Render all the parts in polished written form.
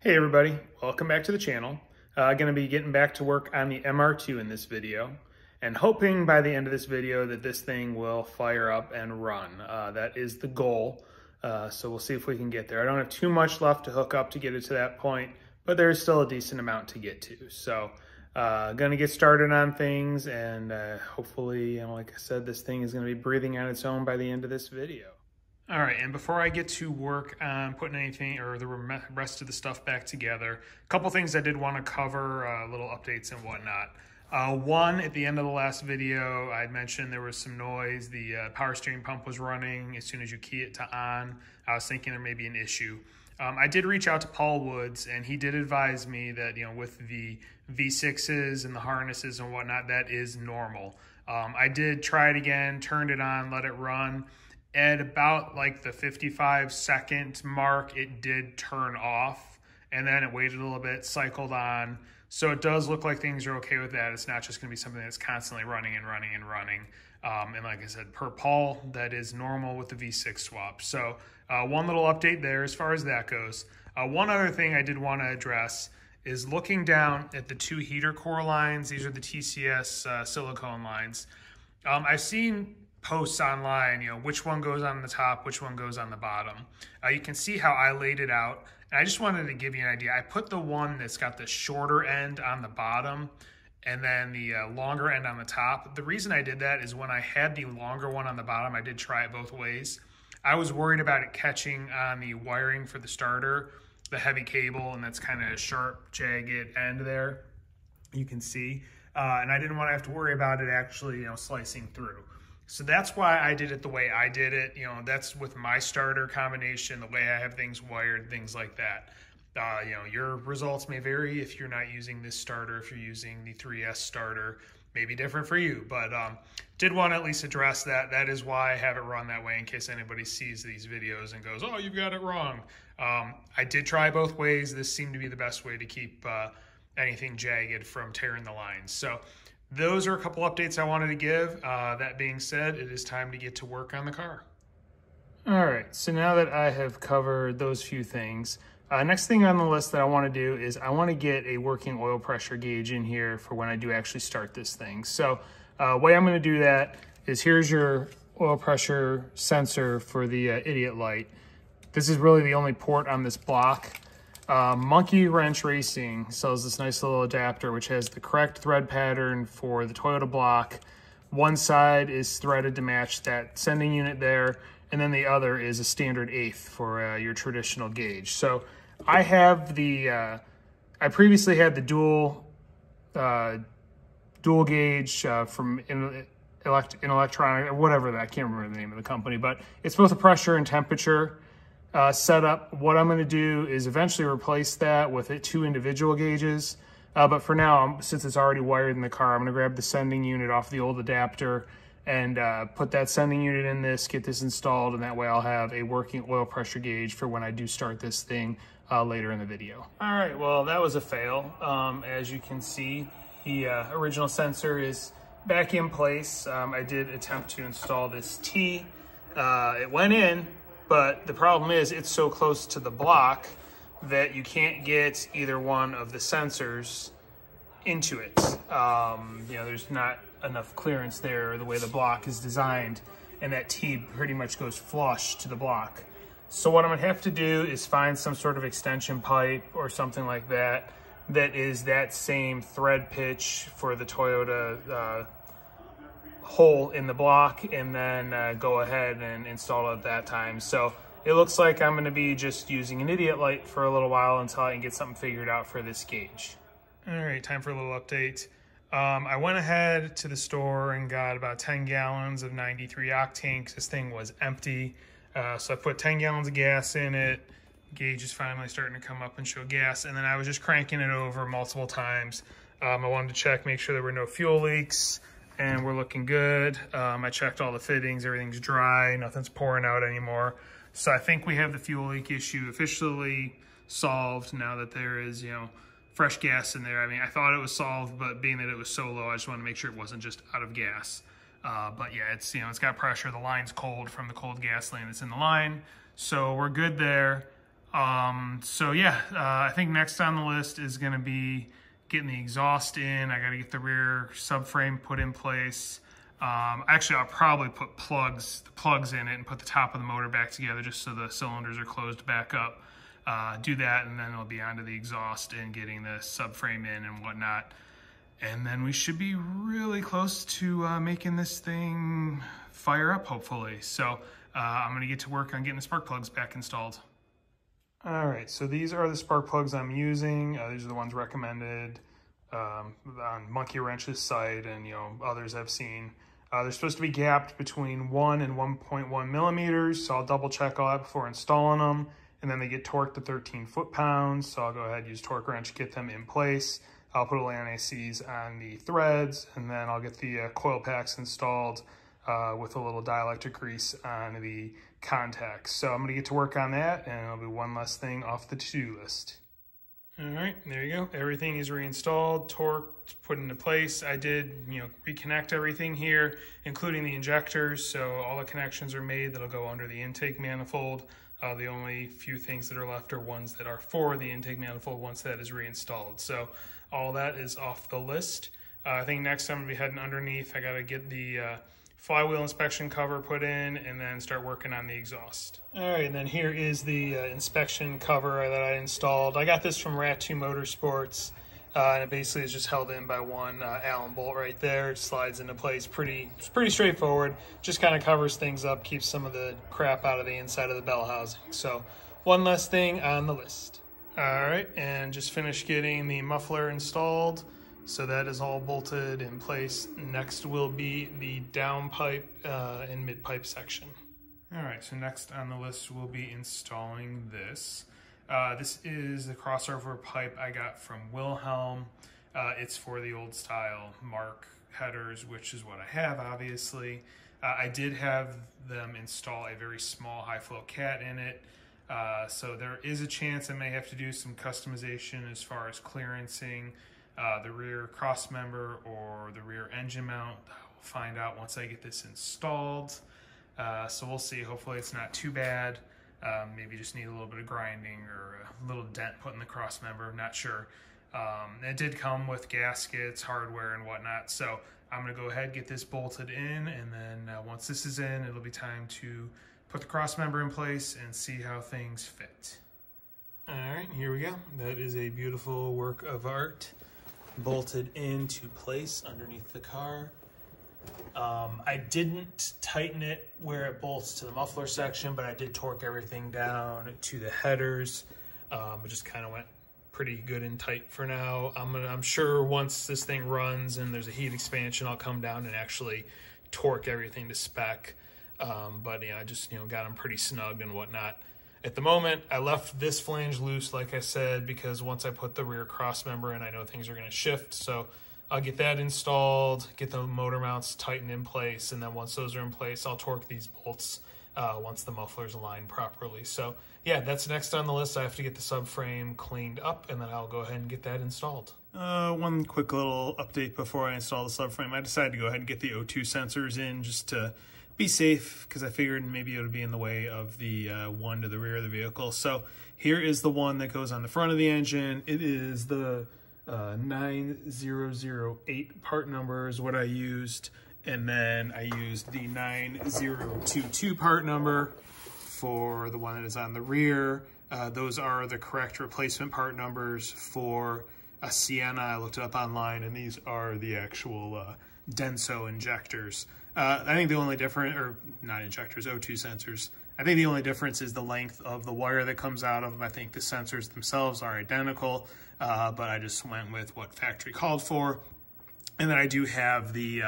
Hey everybody, welcome back to the channel. Going to be getting back to work on the MR2 in this video and hoping by the end of this video that this thing will fire up and run. That is the goal, so we'll see if we can get there. I don't have too much left to hook up to get it to that point, but there's still a decent amount to get to. So going to get started on things and hopefully, like I said, this thing is going to be breathing on its own by the end of this video. All right, and before I get to work on putting anything or the rest of the stuff back together, a couple things I did want to cover, little updates and whatnot. One, at the end of the last video, I mentioned there was some noise. The power steering pump was running as soon as you key it to on. I was thinking there may be an issue. I did reach out to Paul Woods, and he did advise me that, with the V6s and the harnesses and whatnot, that is normal. I did try it again, turned it on, let it run. At about like the 55-second mark, it did turn off, and then it waited a little bit, cycled on. So it does look like things are okay with that. It's not just going to be something that's constantly running and running and running. And like I said, per Paul, that is normal with the V6 swap. So one little update there as far as that goes. One other thing I did want to address is looking down at the two heater core lines. These are the TCS silicone lines. I've seen posts online, which one goes on the top, which one goes on the bottom. You can see how I laid it out. And I just wanted to give you an idea. I put the one that's got the shorter end on the bottom and then the longer end on the top. The reason I did that is when I had the longer one on the bottom, I did try it both ways. I was worried about it catching on the wiring for the starter, the heavy cable, and that's kind of a sharp, jagged end there, you can see. And I didn't want to have to worry about it actually, slicing through. So that's why I did it the way I did it. That's with my starter combination, the way I have things wired, things like that. Your results may vary if you're not using this starter. If you're using the 3S starter, maybe different for you. But did want to at least address that. That is why I have it run that way, in case anybody sees these videos and goes, oh, you've got it wrong. I did try both ways. This seemed to be the best way to keep anything jagged from tearing the lines. So those are a couple updates I wanted to give. That being said, it is time to get to work on the car. All right, so now that I have covered those few things, next thing on the list that I want to do is I want to get a working oil pressure gauge in here for when I do actually start this thing. So way I'm going to do that is here's your oil pressure sensor for the idiot light. This is really the only port on this block. Monkeywrench Racing sells this nice little adapter which has the correct thread pattern for the Toyota block. One side is threaded to match that sending unit there, and then the other is a standard eighth for your traditional gauge. So I have the, I previously had the dual gauge from Electronic, or whatever that, I can't remember the name of the company, but it's both a pressure and temperature setup. What I'm going to do is eventually replace that with two individual gauges. But for now, since it's already wired in the car, I'm going to grab the sending unit off the old adapter and put that sending unit in this, get this installed, and that way I'll have a working oil pressure gauge for when I do start this thing later in the video. All right, well, that was a fail. As you can see, the original sensor is back in place. I did attempt to install this T. It went in, but the problem is it's so close to the block that you can't get either one of the sensors into it. There's not enough clearance there the way the block is designed, and that T pretty much goes flush to the block. So what I'm gonna have to do is find some sort of extension pipe or something like that that is that same thread pitch for the Toyota hole in the block, and then go ahead and install it at that time. So it looks like I'm going to be just using an idiot light for a little while until I can get something figured out for this gauge. All right, time for a little update. I went ahead to the store and got about 10 gallons of 93 octane because this thing was empty. So I put 10 gallons of gas in it. Gauge is finally starting to come up and show gas, and then I was just cranking it over multiple times. I wanted to check, make sure there were no fuel leaks, and we're looking good. I checked all the fittings, everything's dry, nothing's pouring out anymore. So I think we have the fuel leak issue officially solved now that there is, fresh gas in there. I mean, I thought it was solved, but being that it was so low, I just wanted to make sure it wasn't just out of gas. But yeah, it's, it's got pressure. The line's cold from the cold gasoline that's in the line. So we're good there. So yeah, I think next on the list is going to be getting the exhaust in. I got to get the rear subframe put in place. Actually, I'll probably put the plugs in it and put the top of the motor back together just so the cylinders are closed back up. Do that, and then it'll be onto the exhaust and getting the subframe in and whatnot. And then we should be really close to making this thing fire up, hopefully. So I'm going to get to work on getting the spark plugs back installed. All right, so these are the spark plugs I'm using. These are the ones recommended on Monkeywrench's site, and others I've seen. They're supposed to be gapped between 1 and 1.1 millimeters, so I'll double check all that before installing them. And then they get torqued to 13 foot-pounds, so I'll go ahead and use torque wrench, get them in place. I'll put Allen ACs on the threads, and then I'll get the coil packs installed with a little dielectric grease on the contacts. So I'm gonna get to work on that, and it'll be one less thing off the to-do list. All right, there you go. Everything is reinstalled, torqued, put into place. I did, reconnect everything here, including the injectors. So all the connections are made that'll go under the intake manifold. The only few things that are left are ones that are for the intake manifold once that is reinstalled. So all that is off the list. I think next I'm gonna be heading underneath. I gotta get the flywheel inspection cover put in and then start working on the exhaust. All right, and then here is the inspection cover that I installed. I got this from JRMotorsports, and it basically is just held in by one Allen bolt right there. It slides into place. It's pretty straightforward. Just kind of covers things up, keeps some of the crap out of the inside of the bell housing. So one less thing on the list. All right, and just finished getting the muffler installed. So that is all bolted in place. Next will be the down pipe and mid pipe section. All right, so next on the list will be installing this. This is the crossover pipe I got from Wilhelm. It's for the old style Mark headers, which is what I have, obviously. I did have them install a very small high flow cat in it. So there is a chance I may have to do some customization as far as clearancing the rear cross member or the rear engine mount. We'll find out once I get this installed. So we'll see. Hopefully it's not too bad. Maybe just need a little bit of grinding or a little dent put in the cross member. Not sure. It did come with gaskets, hardware, and whatnot. So I'm going to go ahead and get this bolted in, and then once this is in, it'll be time to put the cross member in place and see how things fit. All right, here we go. That is a beautiful work of art, bolted into place underneath the car. I didn't tighten it where it bolts to the muffler section, but I did torque everything down to the headers. It just kind of went pretty good and tight for now. I'm sure once this thing runs and there's a heat expansion, I'll come down and actually torque everything to spec. But I just got them pretty snug and whatnot. At the moment, I left this flange loose, like I said, because once I put the rear cross member in, I know things are going to shift. So I'll get that installed, get the motor mounts tightened in place, and then once those are in place, I'll torque these bolts once the muffler's aligned properly. So yeah, that's next on the list. I have to get the subframe cleaned up, and then I'll go ahead and get that installed. One quick little update before I install the subframe. I decided to go ahead and get the O2 sensors in just to be safe, because I figured maybe it would be in the way of the one to the rear of the vehicle. So here is the one that goes on the front of the engine. It is the 9008 part number is what I used, and then I used the 9022 part number for the one that is on the rear. Those are the correct replacement part numbers for a Sienna. I looked it up online, and these are the actual Denso injectors. I think the only difference, or not injectors, O2 sensors, I think the only difference is the length of the wire that comes out of them. I think the sensors themselves are identical, but I just went with what factory called for. And then I do have the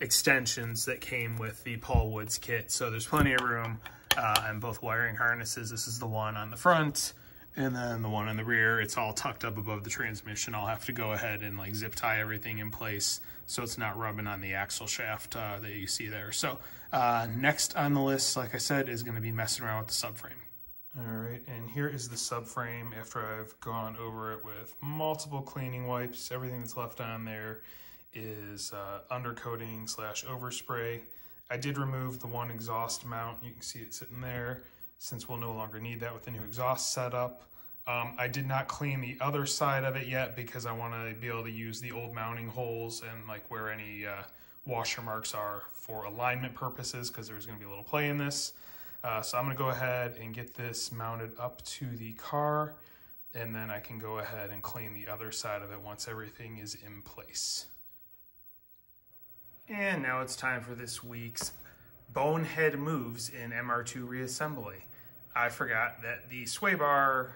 extensions that came with the Paul Woods kit. So there's plenty of room on both wiring harnesses. This is the one on the front, and then the one on the rear. It's all tucked up above the transmission. I'll have to go ahead and like zip tie everything in place so it's not rubbing on the axle shaft that you see there. So next on the list, like I said, is going to be messing around with the subframe. All right, and here is the subframe after I've gone over it with multiple cleaning wipes. Everything that's left on there is undercoating / overspray. I did remove the one exhaust mount. You can see it sitting there. since we'll no longer need that with the new exhaust setup. I did not clean the other side of it yet because I want to be able to use the old mounting holes and like where any washer marks are for alignment purposes, because there's going to be a little play in this. So I'm going to go ahead and get this mounted up to the car, and then I can go ahead and clean the other side of it once everything is in place. And now it's time for this week's bonehead moves in MR2 reassembly. I forgot that the sway bar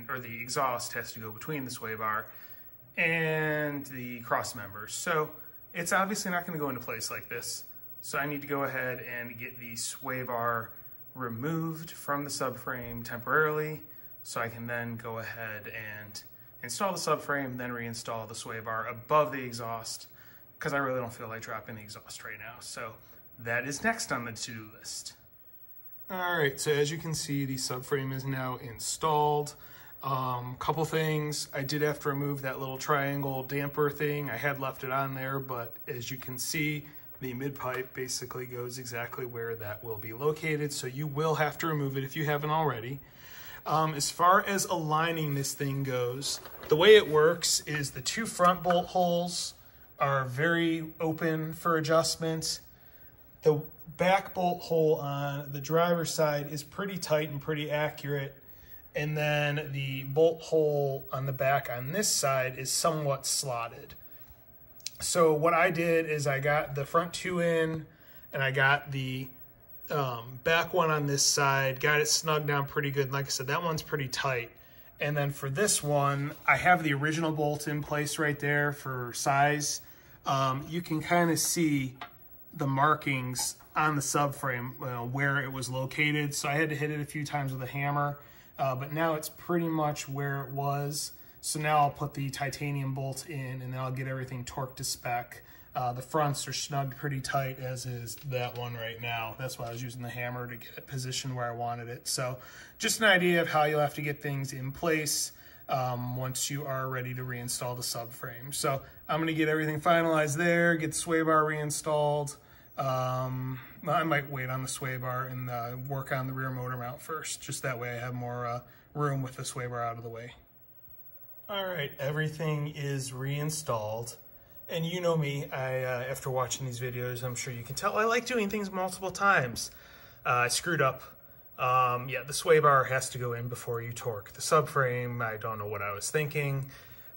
or the exhaust has to go between the sway bar and the cross members. So it's obviously not going to go into place like this. So I need to go ahead and get the sway bar removed from the subframe temporarily, so I can then go ahead and install the subframe, then reinstall the sway bar above the exhaust, because I really don't feel like dropping the exhaust right now. So that is next on the to-do list. All right, so as you can see, the subframe is now installed. Couple things, I did have to remove that little triangle damper thing. I had left it on there, but as you can see, the mid pipe basically goes exactly where that will be located, so you will have to remove it if you haven't already. As far as aligning this thing goes, the way it works is the two front bolt holes are very open for adjustment. The back bolt hole on the driver's side is pretty tight and pretty accurate. And then the bolt hole on the back on this side is somewhat slotted. So what I did is I got the front two in, and I got the back one on this side, got it snugged down pretty good. Like I said, that one's pretty tight. And then for this one, I have the original bolt in place right there for size. You can kind of see the markings on the subframe where it was located. So I had to hit it a few times with a hammer, but now it's pretty much where it was. So now I'll put the titanium bolt in, and then I'll get everything torqued to spec. The fronts are snugged pretty tight, as is that one right now. That's why I was using the hammer to get it positioned where I wanted it. So just an idea of how you'll have to get things in place once you are ready to reinstall the subframe. So I'm going to get everything finalized there, get the sway bar reinstalled. I might wait on the sway bar and work on the rear motor mount first. Just that way I have more room with the sway bar out of the way. All right, everything is reinstalled. And you know me, after watching these videos, I'm sure you can tell, I like doing things multiple times. I screwed up. Yeah, the sway bar has to go in before you torque the subframe. I don't know what I was thinking.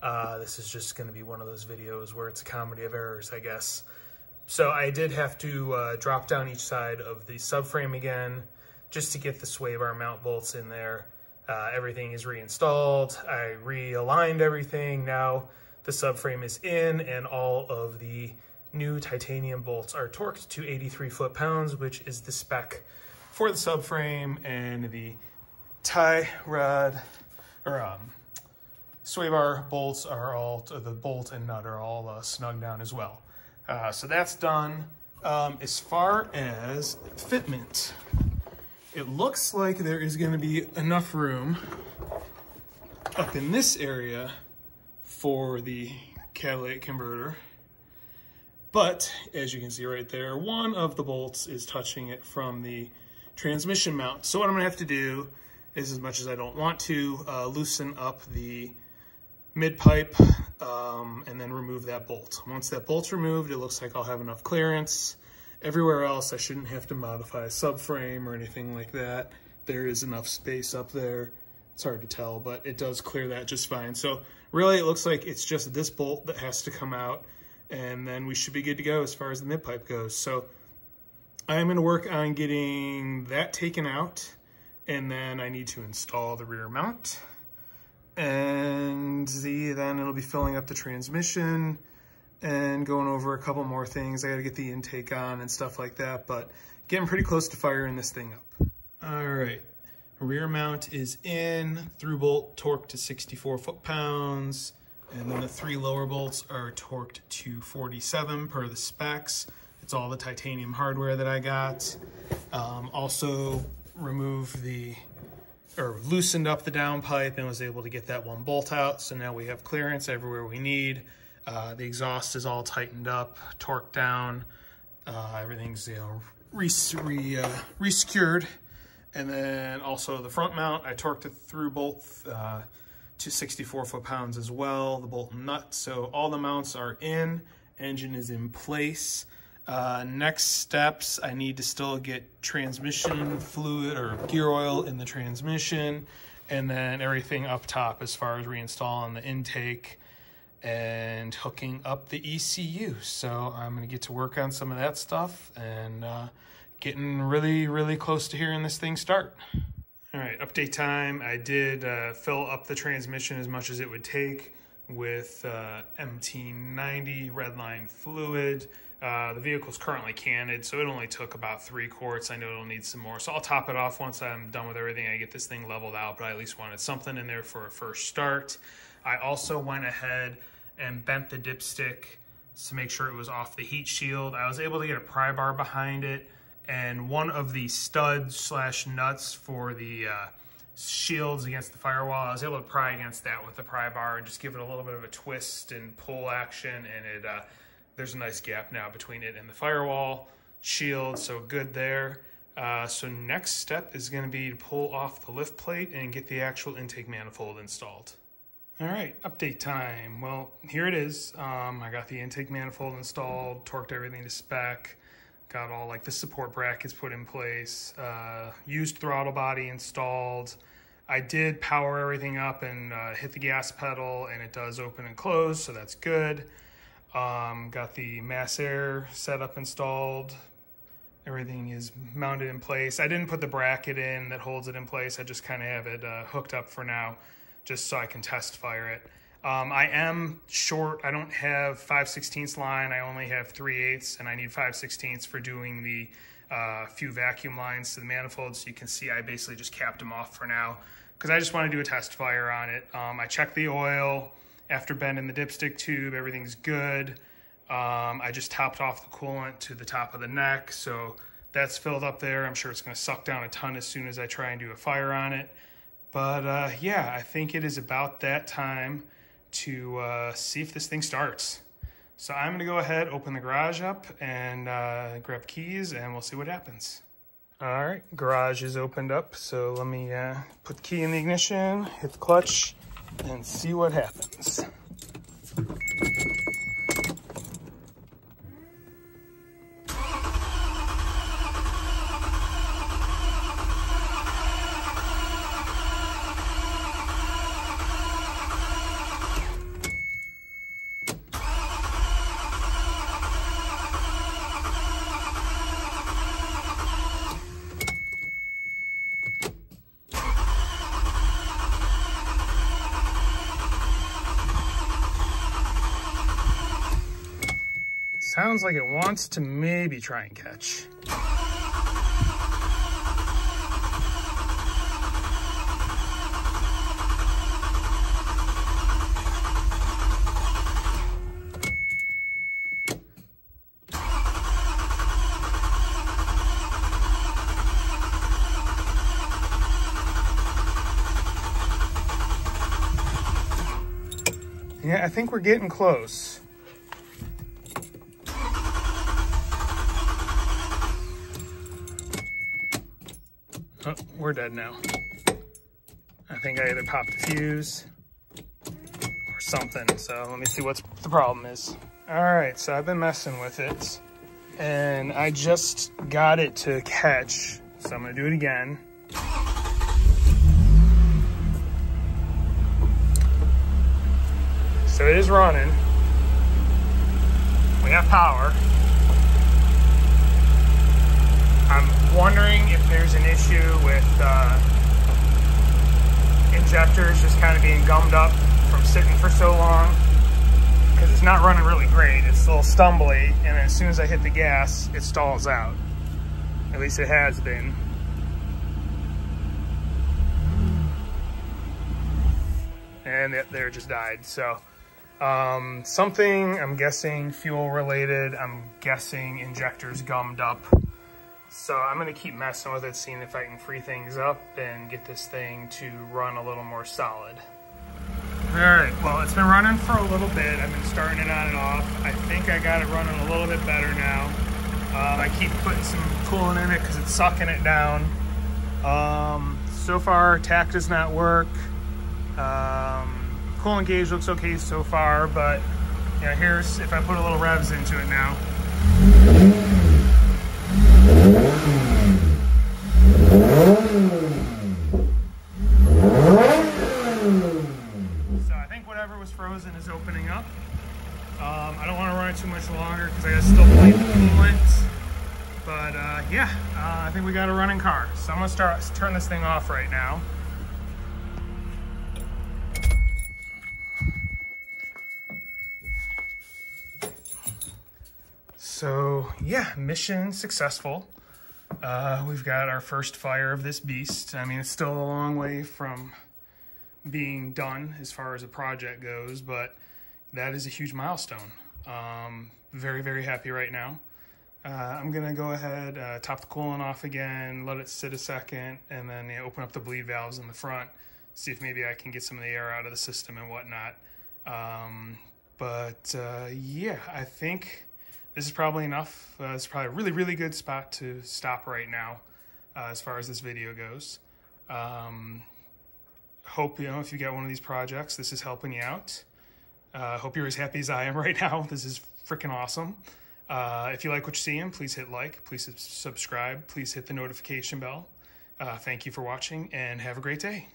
This is just gonna be one of those videos where it's a comedy of errors, I guess. So I did have to drop down each side of the subframe again, just to get the sway bar mount bolts in there. Everything is reinstalled. I realigned everything. Now the subframe is in, and all of the new titanium bolts are torqued to 83 foot-pounds, which is the spec for the subframe, and the tie rod, or sway bar bolts are all, the bolt and nut are all snugged down as well. So that's done. As far as fitment, it looks like there is going to be enough room up in this area for the catalytic converter. But as you can see right there, one of the bolts is touching it from the transmission mount. So what I'm gonna have to do is, as much as I don't want to, loosen up the mid pipe and then remove that bolt. Once that bolt's removed, it looks like I'll have enough clearance. Everywhere else, I shouldn't have to modify a subframe or anything like that. There is enough space up there. It's hard to tell, but it does clear that just fine. So really, it looks like it's just this bolt that has to come out, and then we should be good to go as far as the mid pipe goes. So I'm going to work on getting that taken out, and then I need to install the rear mount, and then it'll be filling up the transmission and going over a couple more things. I got to get the intake on and stuff like that, but getting pretty close to firing this thing up. All right, rear mount is in, through bolt torqued to 64 foot-pounds, and then the three lower bolts are torqued to 47 per the specs. It's all the titanium hardware that I got. Also loosened up the downpipe and was able to get that one bolt out. So now we have clearance everywhere we need. The exhaust is all tightened up, torqued down. Everything's re-secured. And then also the front mount, I torqued it through both to 64 foot-pounds as well, the bolt and nut. So all the mounts are in, engine is in place. Next steps, I need to still get transmission fluid or gear oil in the transmission, and then everything up top as far as reinstalling the intake and hooking up the ECU. So I'm gonna get to work on some of that stuff and getting really close to hearing this thing start. All right, update time. I did fill up the transmission as much as it would take with MT90 redline fluid. The vehicle's currently canned, so it only took about 3 quarts. I know it'll need some more, so I'll top it off once I'm done with everything. I get this thing leveled out, but I at least wanted something in there for a first start. I also went ahead and bent the dipstick to make sure it was off the heat shield. I was able to get a pry bar behind it, and one of the studs / nuts for the shields against the firewall, I was able to pry against that with the pry bar and just give it a little bit of a twist and pull action, and it there's a nice gap now between it and the firewall shield, so good there. So next step is going to be to pull off the lift plate and get the actual intake manifold installed. All right, update time. Well, here it is. I got the intake manifold installed, torqued everything to spec, got all like the support brackets put in place, used throttle body installed. I did power everything up and hit the gas pedal, and it does open and close, so that's good. Got the mass air setup installed. Everything is mounted in place. I didn't put the bracket in that holds it in place. I just kind of have it hooked up for now, just so I can test fire it. I am short. I don't have 5/16 line. I only have 3/8, and I need 5/16 for doing the few vacuum lines to the manifold. So you can see I basically just capped them off for now because I just want to do a test fire on it. I checked the oil after bending the dipstick tube. Everything's good. I just topped off the coolant to the top of the neck, so that's filled up there. I'm sure it's going to suck down a ton as soon as I try and do a fire on it. But yeah, I think it is about that time to see if this thing starts. So I'm going to go ahead, open the garage up, and grab keys, and we'll see what happens. All right, garage is opened up, so let me put the key in the ignition, hit the clutch, and see what happens. Sounds like it wants to maybe try and catch. Yeah, I think we're getting close. Oh, we're dead now. I think I either popped the fuse or something. So let me see what the problem is. All right, so I've been messing with it and I just got it to catch. So I'm gonna do it again. So it is running. We have power. I'm wondering if there's an issue with injectors just kind of being gummed up from sitting for so long, because it's not running really great. It's a little stumbly, and as soon as I hit the gas, it stalls out. At least it has been. And there, it just died. So something, I'm guessing fuel related. I'm guessing injectors gummed up. So I'm gonna keep messing with it, seeing if I can free things up and get this thing to run a little more solid. All right, well, it's been running for a little bit. I've been starting it on and off. I think I got it running a little bit better now. I keep putting some coolant in it because it's sucking it down. So far, tach does not work. Coolant gauge looks okay so far, but yeah, here's if I put a little revs into it now. So I think whatever was frozen is opening up. I don't want to run it too much longer because I got to still plate the coolant. But yeah, I think we got a running car. So I'm gonna turn this thing off right now. So yeah, mission successful. We've got our first fire of this beast. I mean, it's still a long way from being done as far as a project goes, but that is a huge milestone. Very, very happy right now. I'm gonna go ahead, top the coolant off again, let it sit a second, and then open up the bleed valves in the front, see if maybe I can get some of the air out of the system and whatnot. Yeah, I think this is probably enough. It's probably a really, really good spot to stop right now as far as this video goes. Hope, if you got one of these projects, this is helping you out. Hope you're as happy as I am right now. This is freaking awesome. If you like what you're seeing, please hit like, please subscribe, please hit the notification bell. Thank you for watching and have a great day.